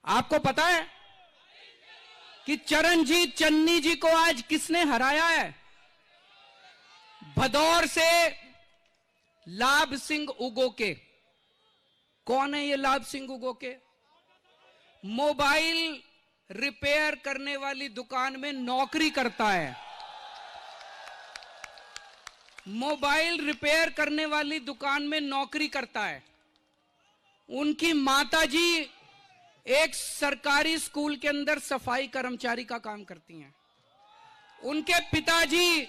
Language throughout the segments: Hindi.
आपको पता है कि चरणजीत चन्नी जी को आज किसने हराया है? भदौर से लाभ सिंह उगोके। कौन है ये लाभ सिंह उगोके? मोबाइल रिपेयर करने वाली दुकान में नौकरी करता है। मोबाइल रिपेयर करने वाली दुकान में नौकरी करता है। उनकी माताजी एक सरकारी स्कूल के अंदर सफाई कर्मचारी का काम करती हैं। उनके पिताजी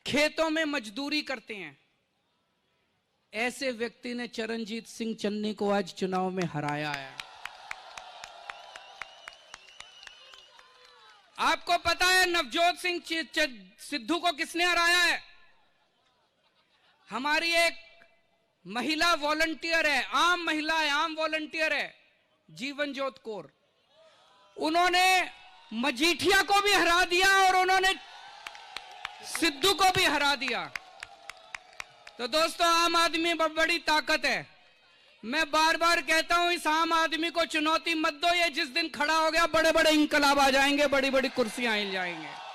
खेतों में मजदूरी करते हैं। ऐसे व्यक्ति ने चरणजीत सिंह चन्नी को आज चुनाव में हराया है। आपको पता है नवजोत सिंह सिद्धू को किसने हराया है? हमारी एक महिला वॉलंटियर है, आम महिला है, आम वॉलंटियर है, जीवनजोत कौर। उन्होंने मजीठिया को भी हरा दिया और उन्होंने सिद्धू को भी हरा दिया। तो दोस्तों, आम आदमी में बड़ी ताकत है। मैं बार बार कहता हूं, इस आम आदमी को चुनौती मत दो। ये जिस दिन खड़ा हो गया, बड़े बड़े इंकलाब आ जाएंगे, बड़ी बड़ी कुर्सियां हिल जाएंगे।